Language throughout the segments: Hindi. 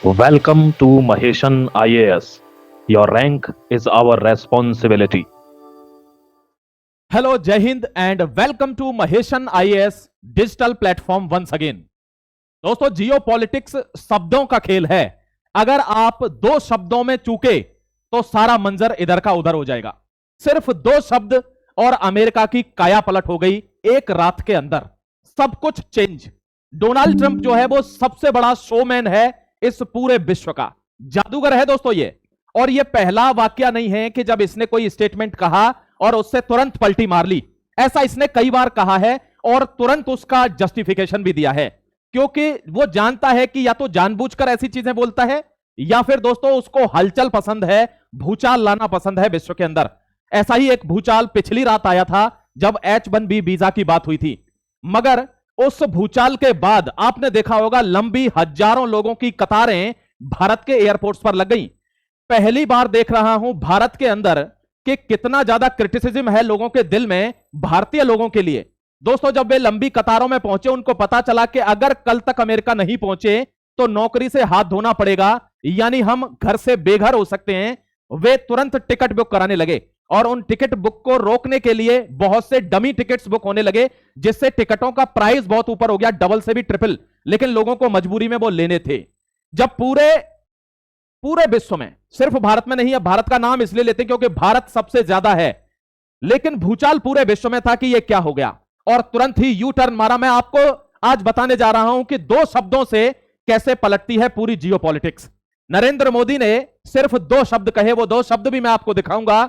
Welcome to Maheshan IAS. Your rank is our responsibility. Hello जय हिंद and welcome to Maheshan IAS digital platform once again. दोस्तों, जियो पॉलिटिक्स शब्दों का खेल है। अगर आप दो शब्दों में चूके तो सारा मंजर इधर का उधर हो जाएगा। सिर्फ दो शब्द और अमेरिका की काया पलट हो गई एक रात के अंदर। सब कुछ चेंज। डोनाल्ड ट्रंप जो है वो सबसे बड़ा शोमैन है इस पूरे विश्व का, जादूगर है दोस्तों ये। और ये पहला वाकया नहीं है कि जब इसने कोई स्टेटमेंट कहा और उससे तुरंत पलटी मार ली। ऐसा इसने कई बार कहा है और तुरंत उसका जस्टिफिकेशन भी दिया है, क्योंकि वो जानता है कि या तो जानबूझकर ऐसी चीजें बोलता है या फिर दोस्तों उसको हलचल पसंद है, भूचाल लाना पसंद है विश्व के अंदर। ऐसा ही एक भूचाल पिछली रात आया था जब H1B वीजा की बात हुई थी। मगर उस भूचाल के बाद आपने देखा होगा लंबी हजारों लोगों की कतारें भारत के एयरपोर्ट्स पर लग गई। पहली बार देख रहा हूं भारत के अंदर कि कितना ज्यादा क्रिटिसिज्म है लोगों के दिल में भारतीय लोगों के लिए। दोस्तों, जब वे लंबी कतारों में पहुंचे उनको पता चला कि अगर कल तक अमेरिका नहीं पहुंचे तो नौकरी से हाथ धोना पड़ेगा, यानी हम घर से बेघर हो सकते हैं। वे तुरंत टिकट बुक कराने लगे और उन टिकट बुक को रोकने के लिए बहुत से डमी टिकट्स बुक होने लगे, जिससे टिकटों का प्राइस बहुत ऊपर हो गया, डबल से भी ट्रिपल। लेकिन लोगों को मजबूरी में वो लेने थे। जब पूरे विश्व में, सिर्फ भारत में नहीं, अब भारत का नाम इसलिए लेते हैं क्योंकि भारत सबसे ज्यादा है, लेकिन भूचाल पूरे विश्व में था कि यह क्या हो गया और तुरंत ही यू टर्न मारा। मैं आपको आज बताने जा रहा हूं कि दो शब्दों से कैसे पलटती है पूरी जियो पॉलिटिक्स। नरेंद्र मोदी ने सिर्फ दो शब्द कहे, वो दो शब्द भी मैं आपको दिखाऊंगा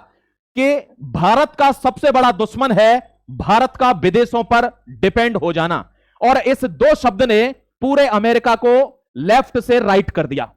कि भारत का सबसे बड़ा दुश्मन है भारत का विदेशों पर डिपेंड हो जाना। और इस दो शब्द ने पूरे अमेरिका को लेफ्ट से राइट कर दिया।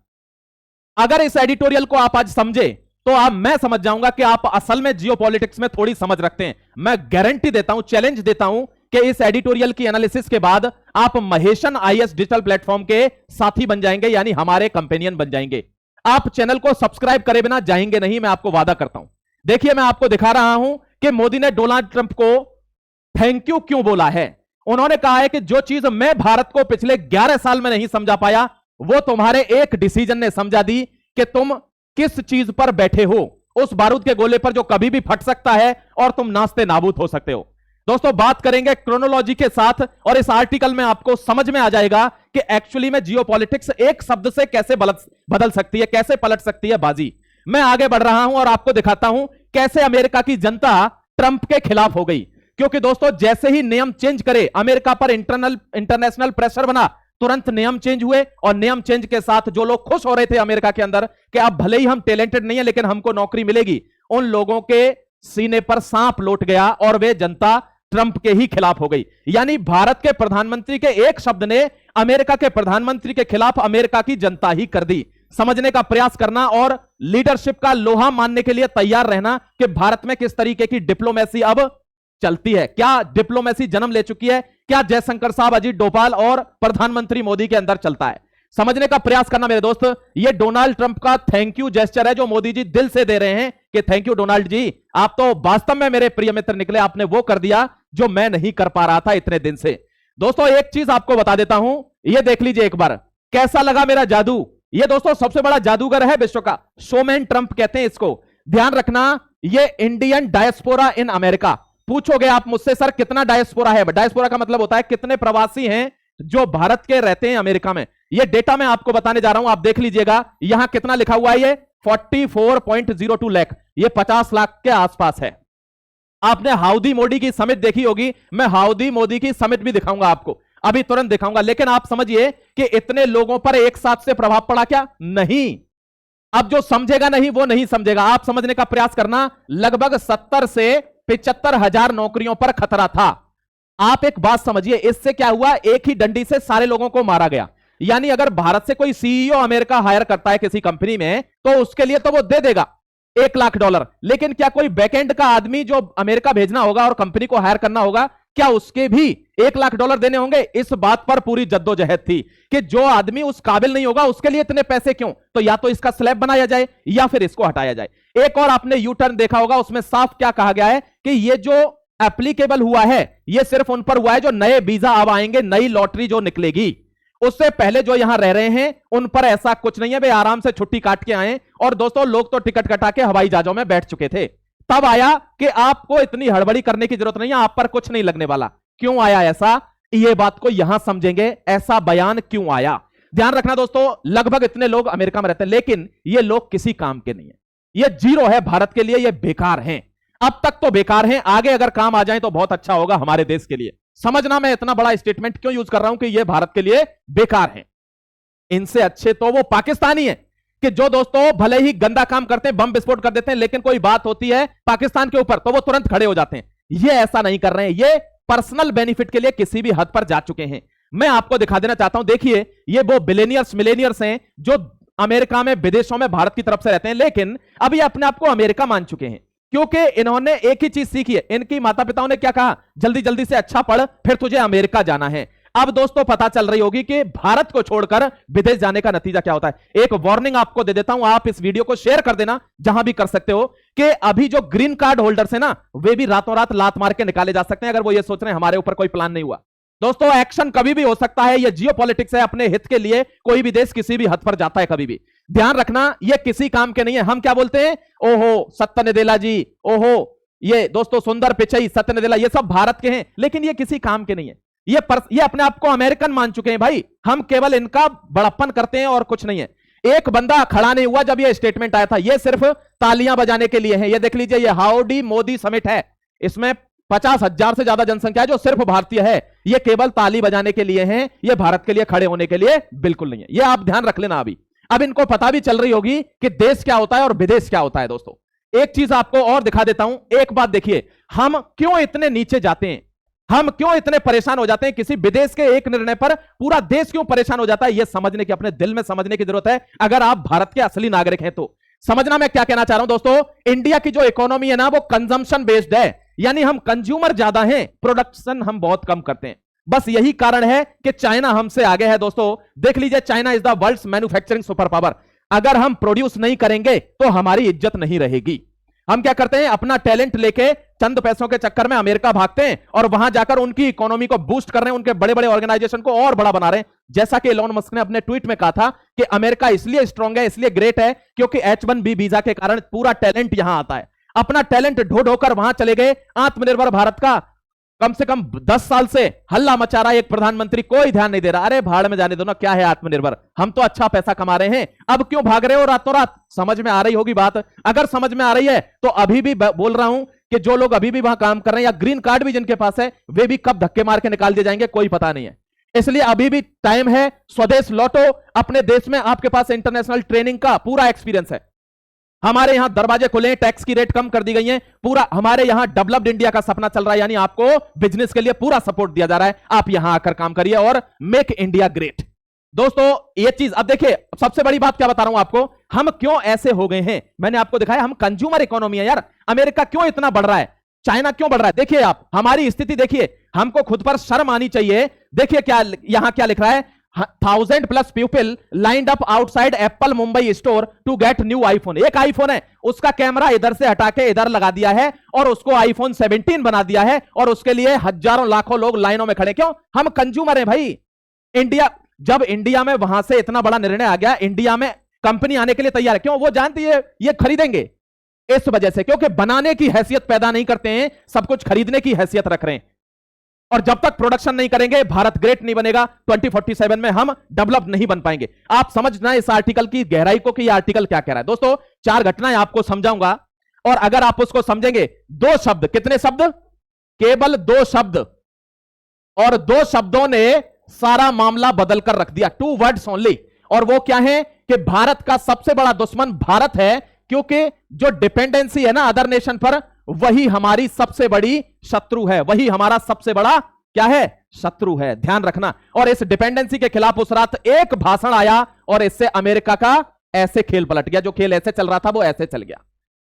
अगर इस एडिटोरियल को आप आज समझे तो मैं समझ जाऊंगा कि आप असल में जियो पॉलिटिक्स में थोड़ी समझ रखते हैं। मैं गारंटी देता हूं, चैलेंज देता हूं कि इस एडिटोरियल की एनालिसिस के बाद आप महेशन आईएएस डिजिटल प्लेटफॉर्म के साथी बन जाएंगे, यानी हमारे कंपेनियन बन जाएंगे। आप चैनल को सब्सक्राइब करे बिना जाएंगे नहीं, मैं आपको वादा करता हूं। देखिए, मैं आपको दिखा रहा हूं कि मोदी ने डोनाल्ड ट्रंप को थैंक यू क्यों बोला है। उन्होंने कहा है कि जो चीज मैं भारत को पिछले 11 साल में नहीं समझा पाया वो तुम्हारे एक डिसीजन ने समझा दी कि तुम किस चीज पर बैठे हो, उस बारूद के गोले पर जो कभी भी फट सकता है और तुम नाचते नाबूद हो सकते हो। दोस्तों, बात करेंगे क्रोनोलॉजी के साथ और इस आर्टिकल में आपको समझ में आ जाएगा कि एक्चुअली में जियो पॉलिटिक्स एक शब्द से कैसे बदल सकती है, कैसे पलट सकती है बाजी। मैं आगे बढ़ रहा हूं और आपको दिखाता हूं कैसे अमेरिका की जनता ट्रंप के खिलाफ हो गई। क्योंकि दोस्तों, जैसे ही नियम चेंज करे, अमेरिका पर इंटरनेशनल प्रेशर बना, तुरंत नियम चेंज हुए। और नियम चेंज के साथ जो लोग खुश हो रहे थे अमेरिका के अंदर कि अब भले ही हम टैलेंटेड नहीं है लेकिन हमको नौकरी मिलेगी, उन लोगों के सीने पर सांप लौट गया और वे जनता ट्रंप के ही खिलाफ हो गई। यानी भारत के प्रधानमंत्री के एक शब्द ने अमेरिका के प्रधानमंत्री के खिलाफ अमेरिका की जनता ही कर दी। समझने का प्रयास करना और लीडरशिप का लोहा मानने के लिए तैयार रहना कि भारत में किस तरीके की डिप्लोमेसी अब चलती है, क्या डिप्लोमेसी जन्म ले चुकी है, क्या जयशंकर साहब, अजीत डोभाल और प्रधानमंत्री मोदी के अंदर चलता है। समझने का प्रयास करना मेरे दोस्त। ये डोनाल्ड ट्रंप का थैंक यू जेस्चर है जो मोदी जी दिल से दे रहे हैं कि थैंक यू डोनाल्ड जी, आप तो वास्तव में मेरे प्रिय मित्र निकले, आपने वो कर दिया जो मैं नहीं कर पा रहा था इतने दिन से। दोस्तों, एक चीज आपको बता देता हूं, ये देख लीजिए एक बार कैसा लगा मेरा जादू। ये दोस्तों सबसे बड़ा जादूगर है विश्व का, शोमैन ट्रंप कहते हैं इसको। ध्यान रखना, ये इंडियन डायस्पोरा इन अमेरिका। पूछोगे आप मुझसे, सर कितना डायस्पोरा है? डायस्पोरा का मतलब होता है कितने प्रवासी हैं जो भारत के रहते हैं अमेरिका में। ये डेटा मैं आपको बताने जा रहा हूं, आप देख लीजिएगा। यहां कितना लिखा हुआ है, ये 44.02 लाख, ये 50 लाख के आसपास है। आपने हाउडी मोदी की समिट देखी होगी, मैं हाउडी मोदी की समिट भी दिखाऊंगा आपको, अभी तुरंत दिखाऊंगा। लेकिन आप समझिए कि इतने लोगों पर एक साथ से प्रभाव पड़ा क्या? नहीं। अब जो समझेगा नहीं वो नहीं समझेगा। आप समझने का प्रयास करना। लगभग 70 से 75 हजार नौकरियों पर खतरा था। आप एक बात समझिए, इससे क्या हुआ, एक ही डंडी से सारे लोगों को मारा गया। यानी अगर भारत से कोई सीईओ अमेरिका हायर करता है किसी कंपनी में तो उसके लिए तो वो दे देगा $1 लाख, लेकिन क्या कोई बैकएंड का आदमी जो अमेरिका भेजना होगा और कंपनी को हायर करना होगा, क्या उसके भी $1 लाख देने होंगे? इस बात पर पूरी जद्दोजहद थी कि जो आदमी उस काबिल नहीं होगा उसके लिए इतने पैसे क्यों, तो या तो इसका स्लैब बनाया जाए या फिर इसको हटाया जाए। एक और आपने यू टर्न देखा होगा, उसमें साफ क्या कहा गया है कि ये जो एप्लीकेबल हुआ है ये सिर्फ उन पर हुआ है जो नए वीजा अब आएंगे, नई लॉटरी जो निकलेगी। उससे पहले जो यहां रह रहे हैं उन पर ऐसा कुछ नहीं है, वे आराम से छुट्टी काट के आए। और दोस्तों लोग तो टिकट कटा के हवाई जहाजों में बैठ चुके थे। तब आया कि आपको इतनी हड़बड़ी करने की जरूरत नहीं है, आप पर कुछ नहीं लगने वाला। क्यों आया ऐसा, ये बात को यहां समझेंगे, ऐसा बयान क्यों आया। ध्यान रखना दोस्तों, लगभग इतने लोग अमेरिका में रहते हैं, लेकिन ये लोग किसी काम के नहीं है, ये जीरो है भारत के लिए, ये बेकार हैं। अब तक तो बेकार हैं, आगे अगर काम आ जाए तो बहुत अच्छा होगा हमारे देश के लिए। समझना मैं इतना बड़ा स्टेटमेंट क्यों यूज कर रहा हूं कि ये भारत के लिए बेकार हैं। इनसे अच्छे तो वो पाकिस्तानी है कि जो दोस्तों भले ही गंदा काम करते हैं, बम विस्फोट कर देते हैं, लेकिन कोई बात होती है पाकिस्तान के ऊपर तो वो तुरंत खड़े हो जाते हैं। ये ऐसा नहीं कर रहे हैं, ये पर्सनल बेनिफिट के लिए किसी भी हद पर जा चुके हैं। मैं आपको दिखा देना चाहता हूं, देखिए ये वो बिलियनियर्स मिलेनियर्स हैं जो अमेरिका में, विदेशों में भारत की तरफ से रहते हैं, लेकिन अब ये अपने आप को अमेरिका मान चुके हैं क्योंकि इन्होंने एक ही चीज सीखी है। इनकी माता पिताओं ने क्या कहा, जल्दी जल्दी से अच्छा पढ़, फिर तुझे अमेरिका जाना है। अब दोस्तों पता चल रही होगी कि भारत को छोड़कर विदेश जाने का नतीजा क्या होता है। एक वार्निंग आपको दे देता हूं, आप इस वीडियो को शेयर कर देना जहां भी कर सकते हो, कि अभी जो ग्रीन कार्ड होल्डर्स है ना, वे भी रातों रात लात मार के निकाले जा सकते हैं अगर वो ये सोच रहे हैं हमारे ऊपर कोई प्लान नहीं हुआ। दोस्तों एक्शन कभी भी हो सकता है, ये जियोपॉलिटिक्स है, अपने हित के लिए कोई भी देश किसी भी हद पर जाता है कभी भी। ध्यान रखना, ये किसी काम के नहीं है। हम क्या बोलते हैं, ओहो सत्य नदेला जी, ओहो ये दोस्तों सुंदर पिचई, सत्य नदेला, ये सब भारत के हैं, लेकिन ये किसी काम के नहीं है। ये अपने आप को अमेरिकन मान चुके हैं भाई, हम केवल इनका बड़प्पन करते हैं और कुछ नहीं है। एक बंदा खड़ा नहीं हुआ जब ये स्टेटमेंट आया था, ये सिर्फ तालियां बजाने के लिए है। ये देख लीजिए, ये हाउडी मोदी समिट है, इसमें 50,000 से ज्यादा जनसंख्या है जो सिर्फ भारतीय है। ये केवल ताली बजाने के लिए हैं, ये भारत के लिए खड़े होने के लिए बिल्कुल नहीं है। ये आप ध्यान रख लेना। अभी अब इनको पता भी चल रही होगी कि देश क्या होता है और विदेश क्या होता है। दोस्तों एक चीज आपको और दिखा देता हूं, एक बात देखिए, हम क्यों इतने नीचे जाते हैं, हम क्यों इतने परेशान हो जाते हैं, किसी विदेश के एक निर्णय पर पूरा देश क्यों परेशान हो जाता है, यह समझने की, अपने दिल में समझने की जरूरत है अगर आप भारत के असली नागरिक हैं तो। समझना मैं क्या कहना चाह रहा हूं दोस्तों, इंडिया की जो इकोनॉमी है ना, वो कंजम्पशन बेस्ड है, यानी हम कंज्यूमर ज्यादा हैं, प्रोडक्शन हम बहुत कम करते हैं। बस यही कारण है कि चाइना हमसे आगे है। दोस्तों देख लीजिए, China is the world's manufacturing superpower. अगर हम प्रोड्यूस नहीं करेंगे तो हमारी इज्जत नहीं रहेगी। हम क्या करते हैं, अपना टैलेंट लेके चंद पैसों के चक्कर में अमेरिका भागते हैं और वहां जाकर उनकी इकोनॉमी को बूस्ट कर रहे हैं, उनके बड़े बड़े ऑर्गेनाइजेशन को और बड़ा बना रहे हैं। जैसा कि इलॉन मस्क ने अपने ट्वीट में कहा था कि अमेरिका इसलिए स्ट्रांग है, इसलिए ग्रेट है क्योंकि H-1B वीजा के कारण पूरा टैलेंट यहां आता है। अपना टैलेंट ढो ढोकर वहां चले गए। आत्मनिर्भर भारत का कम से कम 10 साल से हल्ला मचा रहा है एक प्रधानमंत्री, कोई ध्यान नहीं दे रहा। अरे भाड़ में जाने दो ना, क्या है आत्मनिर्भर, हम तो अच्छा पैसा कमा रहे हैं, अब क्यों भाग रहे हो रातों रात। समझ में आ रही होगी बात, अगर समझ में आ रही है तो अभी भी बोल रहा हूं कि जो लोग अभी भी वहां काम कर रहे हैं या ग्रीन कार्ड भी जिनके पास है, वे भी कब धक्के मार के निकाल दिए जाएंगे कोई पता नहीं है। इसलिए अभी भी टाइम है, स्वदेश लौटो। अपने देश में आपके पास इंटरनेशनल ट्रेनिंग का पूरा एक्सपीरियंस है, हमारे यहां दरवाजे खुले, टैक्स की रेट कम कर दी गई है, पूरा हमारे यहां डेवलप्ड इंडिया का सपना चल रहा है, यानी आपको बिजनेस के लिए पूरा सपोर्ट दिया जा रहा है। आप यहां आकर काम करिए और मेक इंडिया ग्रेट। दोस्तों ये चीज अब देखिए, सबसे बड़ी बात क्या बता रहा हूं आपको, हम क्यों ऐसे हो गए हैं। मैंने आपको दिखाया, हम कंज्यूमर इकोनॉमी है यार। अमेरिका क्यों इतना बढ़ रहा है, चाइना क्यों बढ़ रहा है, देखिए आप हमारी स्थिति देखिए, हमको खुद पर शर्म आनी चाहिए। देखिए क्या यहां क्या लिख रहा है, 1000+ people lined up outside Apple Mumbai store to get new iPhone. एक आईफोन है, उसका कैमरा इधर से हटा के इधर लगा दिया है और उसको आईफोन 17 बना दिया है, और उसके लिए हजारों लाखों लोग लाइनों में खड़े। क्यों, हम कंज्यूमर हैं भाई। इंडिया, जब इंडिया में वहां से इतना बड़ा निर्णय आ गया, इंडिया में कंपनी आने के लिए तैयार है। क्यों, वो जानती है ये खरीदेंगे, इस वजह से, क्योंकि बनाने की हैसियत पैदा नहीं करते हैं, सब कुछ खरीदने की हैसियत रख रहे हैं। और जब तक प्रोडक्शन नहीं करेंगे, भारत ग्रेट नहीं बनेगा। 2047 में हम डेवलप नहीं बन पाएंगे। आप समझना इस आर्टिकल की गहराई को कि यह आर्टिकल क्या कह रहा है। दोस्तों 4 घटनाएं आपको समझाऊंगा, और अगर आप उसको समझेंगे, 2 शब्द, कितने शब्द, केवल 2 शब्द, और 2 शब्दों ने सारा मामला बदल कर रख दिया। 2 वर्ड्स ओनली, और वो क्या है कि भारत का सबसे बड़ा दुश्मन भारत है, क्योंकि जो डिपेंडेंसी है ना अदर नेशन पर, वही हमारी सबसे बड़ी शत्रु है, वही हमारा सबसे बड़ा क्या है, शत्रु है। ध्यान रखना। और इस डिपेंडेंसी के खिलाफ उस रात एक भाषण आया और इससे अमेरिका का ऐसे खेल पलट गया। जो खेल ऐसे चल रहा था वो ऐसे चल गया।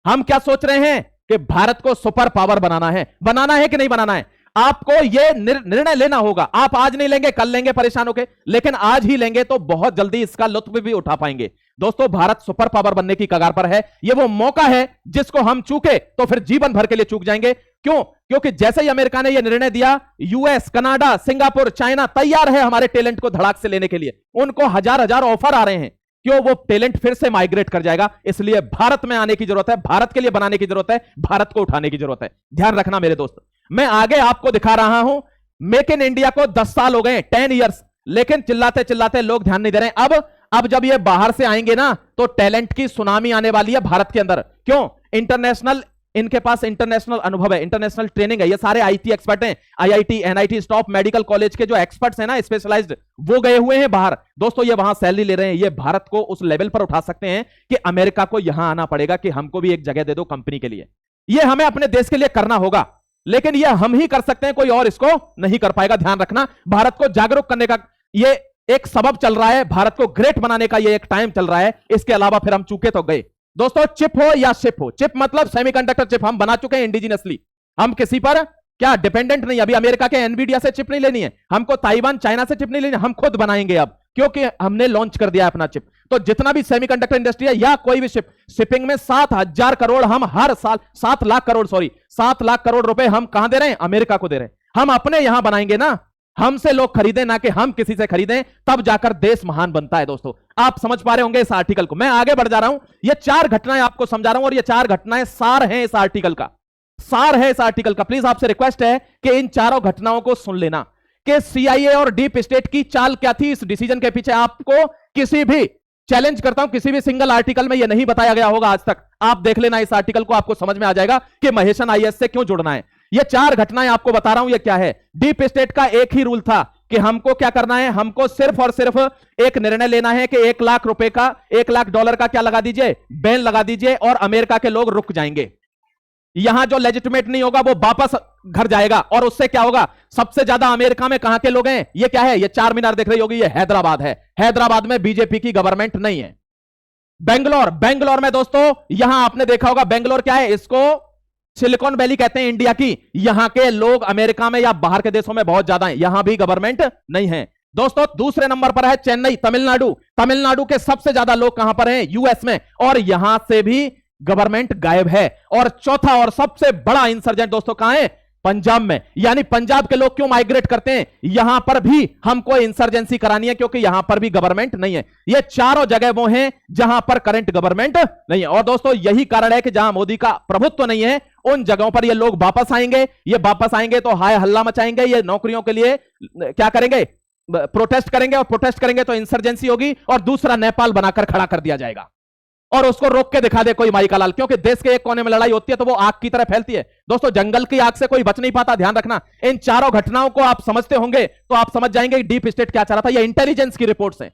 हम क्या सोच रहे हैं कि भारत को सुपर पावर बनाना है कि नहीं बनाना है। आपको यह निर्णय लेना होगा। आप आज नहीं लेंगे, कल लेंगे परेशान होके, लेकिन आज ही लेंगे तो बहुत जल्दी इसका लुत्फ भी उठा पाएंगे। दोस्तों, भारत सुपर पावर बनने की कगार पर है। यह वो मौका है जिसको हम चूके तो फिर जीवन भर के लिए चूक जाएंगे। क्यों? क्योंकि जैसे ही अमेरिका ने यह निर्णय दिया, यूएस, कनाडा, सिंगापुर, चाइना तैयार है हमारे टैलेंट को धड़ाक से लेने के लिए। उनको हजार हजार ऑफर आ रहे हैं। क्यों? वो टैलेंट फिर से माइग्रेट कर जाएगा। इसलिए भारत में आने की जरूरत है, भारत के लिए बनाने की जरूरत है, भारत को उठाने की जरूरत है। ध्यान रखना मेरे दोस्त, मैं आगे आपको दिखा रहा हूं मेक इन इंडिया को 10 साल हो गए, 10 इयर्स, लेकिन चिल्लाते चिल्लाते लोग ध्यान नहीं दे रहे हैं। अब जब ये बाहर से आएंगे ना तो टैलेंट की सुनामी आने वाली है भारत के अंदर। क्यों? इंटरनेशनल, इनके पास इंटरनेशनल अनुभव है, इंटरनेशनल ट्रेनिंग है। ये सारे आईटी एक्सपर्ट हैं, IIT, NIT, top medical college के जो एक्सपर्ट्स हैं ना, स्पेशलाइज्ड, वो गए हुए हैं बाहर। दोस्तों, ये वहां सैलरी ले रहे हैं। ये भारत को उस लेवल पर उठा सकते हैं कि अमेरिका को यहां आना पड़ेगा कि हमको भी एक जगह दे दो कंपनी के लिए। ये हमें अपने देश के लिए करना होगा, लेकिन ये हम ही कर सकते हैं, कोई और इसको नहीं कर पाएगा। ध्यान रखना, भारत को जागरूक करने का ये एक सबब चल रहा है, भारत को ग्रेट बनाने का ये एक टाइम चल रहा है। इसके अलावा फिर हम चूके तो गए। दोस्तों, चिप हो या शिप हो, चिप मतलब सेमीकंडक्टर चिप हम बना चुके हैं इंडिजिनसली। हम किसी पर क्या डिपेंडेंट नहीं। अभी अमेरिका के एनवीडिया से चिप नहीं लेनी है हमको, ताइवान, चाइना से चिप नहीं लेनी, हम खुद बनाएंगे अब, क्योंकि हमने लॉन्च कर दिया है अपना चिप। तो जितना भी सेमीकंडक्टर इंडस्ट्री है या कोई भी शिपिंग में 7,000 करोड़ हम हर साल, 7 लाख करोड़ रुपए हम कहां दे रहे हैं? अमेरिका को दे रहे हैं। हम अपने यहां बनाएंगे ना, हमसे लोग खरीदें, ना कि हम किसी से खरीदें, तब जाकर देश महान बनता है। दोस्तों, आप समझ पा रहे होंगे इस आर्टिकल को। मैं आगे बढ़ जा रहा हूं, ये 4 घटनाएं आपको समझा रहा हूं, और ये 4 घटनाएं सार हैं इस आर्टिकल का, सार है इस आर्टिकल का। प्लीज आपसे रिक्वेस्ट है कि इन चारों घटनाओं को सुन लेना कि सीआईए और डीप स्टेट की चाल क्या थी इस डिसीजन के पीछे। आपको किसी भी, चैलेंज करता हूं, किसी भी सिंगल आर्टिकल में यह नहीं बताया गया होगा आज तक। आप देख लेना इस आर्टिकल को, आपको समझ में आ जाएगा कि महेशन आईएएस से क्यों जुड़ना है। ये 4 घटनाएं आपको बता रहा हूं, ये क्या है। डीप स्टेट का एक ही रूल था कि हमको क्या करना है, हमको सिर्फ और सिर्फ एक निर्णय लेना है कि $1 लाख का, $1 लाख का क्या लगा दीजिए, बैन लगा दीजिए, और अमेरिका के लोग रुक जाएंगे। यहां जो लेजिटिमेट नहीं होगा वो वापस घर जाएगा। और उससे क्या होगा? सबसे ज्यादा अमेरिका में कहां के लोग हैं? ये क्या है? ये 4 मीनार देख रही होगी, ये हैदराबाद है। हैदराबाद में बीजेपी की गवर्नमेंट नहीं है। बेंगलोर में दोस्तों, यहां आपने देखा होगा, बेंगलोर क्या है? इसको सिलिकॉन वैली कहते हैं इंडिया की। यहां के लोग अमेरिका में या बाहर के देशों में बहुत ज्यादा हैं, यहां भी गवर्नमेंट नहीं है। दोस्तों, दूसरे नंबर पर है चेन्नई, तमिलनाडु के सबसे ज्यादा लोग कहां पर हैं? यूएस में, और यहां से भी गवर्नमेंट गायब है। और चौथा और सबसे बड़ा इंसर्जेंट दोस्तों कहां है? पंजाब में। यानी पंजाब के लोग क्यों माइग्रेट करते हैं? यहां पर भी हमको इंसर्जेंसी करानी है, क्योंकि यहां पर भी गवर्नमेंट नहीं है। ये चारों जगह वो हैं जहां पर करंट गवर्नमेंट नहीं है। और दोस्तों, यही कारण है कि जहां मोदी का प्रभुत्व नहीं है, उन जगहों पर ये लोग वापस आएंगे। ये वापस आएंगे तो हाय हल्ला मचाएंगे, ये नौकरियों के लिए क्या करेंगे? प्रोटेस्ट करेंगे, और प्रोटेस्ट करेंगे तो इंसर्जेंसी होगी, और दूसरा नेपाल बनाकर खड़ा कर दिया जाएगा, और उसको रोक के दिखा दे कोई माई का लाल। क्योंकि देश के एक कोने में लड़ाई होती है तो वो आग की तरह फैलती है। दोस्तों, जंगल की आग से कोई बच नहीं पाता। ध्यान रखना, इन चारों घटनाओं को आप समझते होंगे तो आप समझ जाएंगे कि डीप स्टेट क्या चाह रहा था। ये इंटेलिजेंस की रिपोर्ट से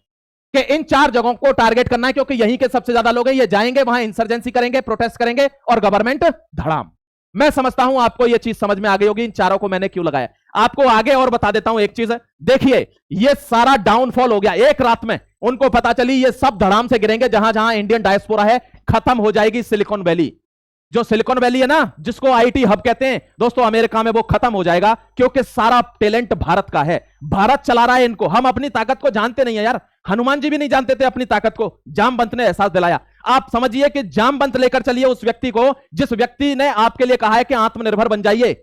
कि इन 4 जगहों को टारगेट करना है, क्योंकि यहीं के सबसे ज्यादा लोग हैं। ये जाएंगे वहां, इंसर्जेंसी करेंगे, प्रोटेस्ट करेंगे, और गवर्नमेंट धड़ाम। मैं समझता हूं आपको यह चीज समझ में आ गई होगी, इन चारों को मैंने क्यों लगाया। आपको आगे और बता देता हूं एक चीज। देखिए, ये सारा डाउनफॉल हो गया एक रात में। उनको पता चली ये सब धड़ाम से गिरेंगे, जहां जहां इंडियन डायस्पोरा है। खत्म हो जाएगी सिलिकॉन वैली। जो सिलिकॉन वैली है ना, जिसको आईटी हब कहते हैं दोस्तों, अमेरिका में वो खत्म हो जाएगा, क्योंकि सारा टैलेंट भारत का है। भारत चला रहा है इनको। हम अपनी ताकत को जानते नहीं है यार। हनुमान जी भी नहीं जानते थे अपनी ताकत को, जामवंत ने एहसास दिलाया। आप समझिए कि जामवंत लेकर चलिए उस व्यक्ति को, जिस व्यक्ति ने आपके लिए कहा है कि आत्मनिर्भर बन जाइए।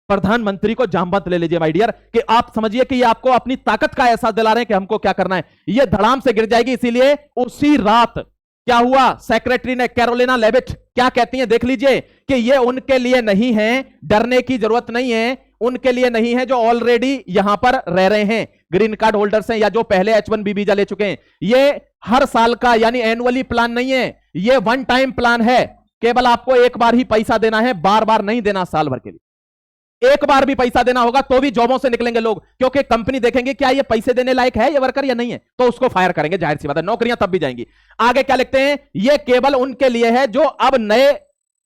प्रधानमंत्री को जामवंत ले लीजिए माय डियर, कि आप समझिए कि ये आपको अपनी ताकत का एहसास दिला रहे हैं कि हमको क्या करना है। ये धड़ाम से गिर जाएगी। इसीलिए उसी रात क्या हुआ, सेक्रेटरी ने, कैरोलिना लेविट क्या कहती हैं, देख लीजिए कि ये उनके लिए नहीं है, डरने की जरूरत नहीं है, उनके लिए नहीं है जो ऑलरेडी यहां पर रह रहे हैं, ग्रीन कार्ड होल्डर्स हैं, या जो पहले H1B वीजा ले चुके हैं। ये हर साल का यानी एनुअली प्लान नहीं है, ये वन टाइम प्लान है। केवल आपको एक बार ही पैसा देना है, बार बार नहीं देना। साल भर के लिए एक बार भी पैसा देना होगा तो भी जॉबों से निकलेंगे लोग, क्योंकि कंपनी देखेंगे क्या ये पैसे देने लायक है ये वर्कर या नहीं है, तो उसको फायर करेंगे। जाहिर सी बात है, नौकरियां तब भी जाएंगी। आगे क्या लिखते हैं, ये केवल उनके लिए है जो अब नए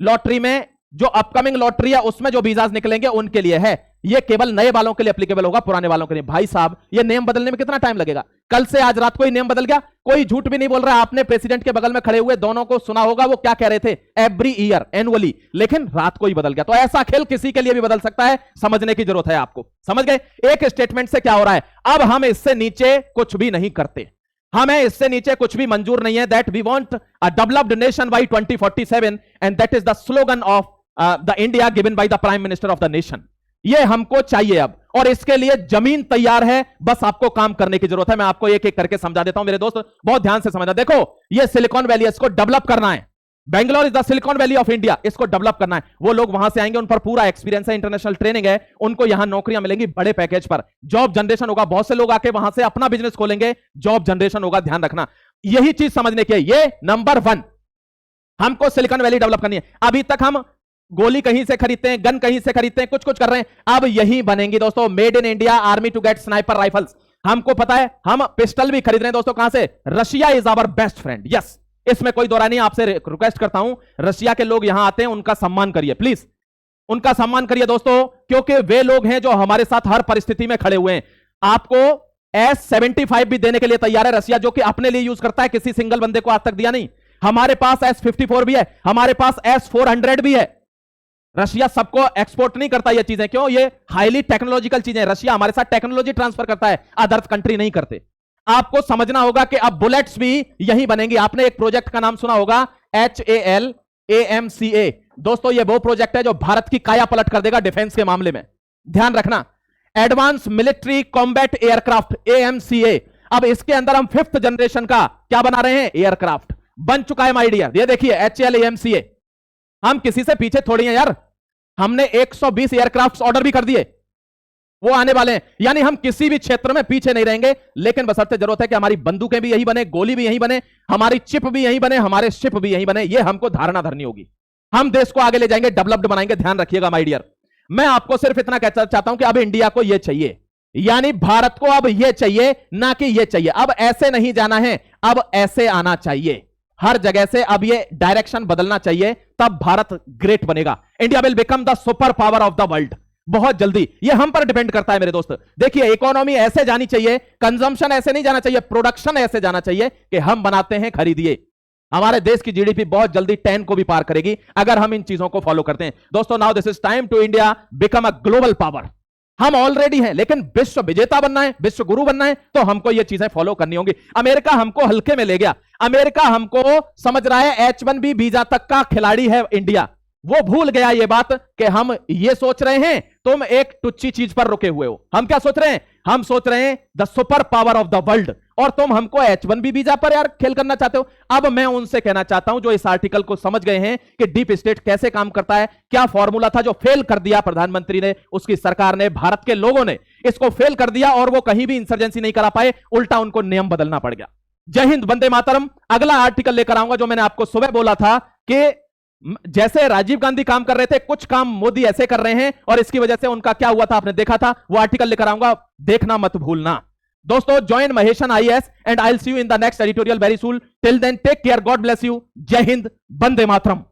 लॉटरी में जो अपकमिंग लॉटरी है उसमें जो वीजाज निकलेंगे उनके लिए है। ये केवल नए वालों के लिए एप्लीकेबल होगा, पुराने वालों के लिए। भाई साहब, ये नियम बदलने में कितना टाइम लगेगा? कल से आज रात को ही नियम बदल गया। कोई झूठ भी नहीं बोल रहा। आपने प्रेसिडेंट के बगल में खड़े हुए दोनों को सुना होगा, वो क्या कह रहे थे, एवरी ईयर, एनुअली, लेकिन रात को ही बदल गया। तो ऐसा खेल किसी के लिए भी बदल सकता है, समझने की जरूरत है आपको। समझ गए? एक स्टेटमेंट से क्या हो रहा है? अब हम इससे नीचे कुछ भी नहीं करते, हमें इससे नीचे कुछ भी मंजूर नहीं है। That we want a developed nation by 2047 and that is the slogan of the India given by the prime minister of the nation. ये हमको चाहिए अब, और इसके लिए जमीन तैयार है, बस आपको काम करने की जरूरत है। मैं आपको एक एक करके समझा देता हूं मेरे दोस्त, बहुत ध्यान से समझना। देखो, ये सिलिकॉन वैली, इसको डेवलप करना है। Bangalore is the silicon valley of India, इसको डेवलप करना है। वो लोग वहां से आएंगे, उन पर पूरा एक्सपीरियंस है, इंटरनेशनल ट्रेनिंग है, उनको यहां नौकरियां मिलेंगी बड़े पैकेज पर, जॉब जनरेशन होगा। बहुत से लोग आके वहां से अपना बिजनेस खोलेंगे, जॉब जनरेशन होगा। ध्यान रखना, यही चीज समझने की है। ये नंबर 1, हमको सिलिकॉन वैली डेवलप करनी है। अभी तक हम गोली कहीं से खरीदते हैं, गन कहीं से खरीदते हैं, कुछ कुछ कर रहे हैं, अब यही बनेंगी दोस्तों, made in India army to get sniper rifles. हमको पता है, हम पिस्टल भी खरीद रहे हैं दोस्तों, कहां से? Russia is our best friend. Yes, इसमें कोई दौरा नहीं। आपसे रिक्वेस्ट करता हूं, रशिया के लोग यहां आते हैं, उनका सम्मान करिए प्लीज, उनका सम्मान करिए दोस्तों, क्योंकि वे लोग हैं जो हमारे साथ हर परिस्थिति में खड़े हुए हैं। आपको S-75 भी देने के लिए तैयार है रशिया, जो कि अपने लिए यूज करता है, किसी सिंगल बंदे को आज तक दिया नहीं। हमारे पास S-54 भी है, हमारे पास S-400 भी है। रशिया सबको एक्सपोर्ट नहीं करता ये चीजें, क्यों? ये हाईली टेक्नोलॉजिकल चीजें। रशिया हमारे साथ टेक्नोलॉजी ट्रांसफर करता है, अदर्स कंट्री नहीं करते। आपको समझना होगा कि अब बुलेट्स भी यही बनेंगी। आपने एक प्रोजेक्ट का नाम सुना होगा, HALAMCA। दोस्तों, ये वो प्रोजेक्ट है जो भारत की काया पलट कर देगा डिफेंस के मामले में। ध्यान रखना, advance military combat aircraft, AMCA। अब इसके अंदर हम 5th जनरेशन का क्या बना रहे हैं? एयरक्राफ्ट बन चुका है माय डियर। ये देखिए, HALAMCA। हम किसी से पीछे थोड़ी हैं यार, हमने 120 एयरक्राफ्ट ऑर्डर भी कर दिए, वो आने वाले हैं। यानी हम किसी भी क्षेत्र में पीछे नहीं रहेंगे, लेकिन बशर्ते जरूरत है कि हमारी बंदूकें भी यही बने, गोली भी यही बने, हमारी चिप भी यही बने, हमारे शिप भी यही बने। ये हमको धारणा धरनी होगी। हम देश को आगे ले जाएंगे, डेवलप्ड बनाएंगे। ध्यान रखिएगा माय डियर। मैं आपको सिर्फ इतना कहना चाहता हूं कि अब इंडिया को यह चाहिए, यानी भारत को अब यह चाहिए, ना कि यह चाहिए। अब ऐसे नहीं जाना है, अब ऐसे आना चाहिए। हर जगह से अब ये डायरेक्शन बदलना चाहिए, तब भारत ग्रेट बनेगा। India will become the super power of the world बहुत जल्दी। ये हम पर डिपेंड करता है मेरे दोस्त। देखिए, इकोनॉमी ऐसे जानी चाहिए, कंजम्पशन ऐसे नहीं जाना चाहिए, प्रोडक्शन ऐसे जाना चाहिए कि हम बनाते हैं, खरीदिए। हमारे देश की जीडीपी बहुत जल्दी 10 को भी पार करेगी अगर हम इन चीजों को फॉलो करते हैं। दोस्तों, now this is time to India become a global power. हम ऑलरेडी हैं, लेकिन विश्व विजेता बनना है, विश्व गुरु बनना है, तो हमको ये चीजें फॉलो करनी होंगी। अमेरिका हमको हल्के में ले गया, अमेरिका हमको समझ रहा है H-1B वीजा तक का खिलाड़ी है इंडिया। वो भूल गया ये बात कि हम ये सोच रहे हैं तुम एक टुच्ची चीज पर रुके हुए हो। हम क्या सोच रहे हैं? हम सोच रहे हैं the super power of the world, और तुम हमको H-1B वीजा पर यार खेल करना चाहते हो। अब मैं उनसे कहना चाहता हूं जो इस आर्टिकल को समझ गए हैं कि डीप स्टेट कैसे काम करता है, क्या फॉर्मूला था जो फेल कर दिया प्रधानमंत्री ने, उसकी सरकार ने, भारत के लोगों ने इसको फेल कर दिया, और वो कहीं भी इंसर्जेंसी नहीं करा पाए, उल्टा उनको नियम बदलना पड़ गया। जय हिंद, वंदे मातरम। अगला आर्टिकल लेकर आऊंगा जो मैंने आपको सुबह बोला था कि जैसे राजीव गांधी काम कर रहे थे, कुछ काम मोदी ऐसे कर रहे हैं, और इसकी वजह से उनका क्या हुआ था आपने देखा था। वो आर्टिकल लेकर आऊंगा, देखना मत भूलना। दोस्तों, join Mahesan IAS and I will see you in the next editorial very soon. Till then take care, God bless you. जय हिंद, वंदे मातरम।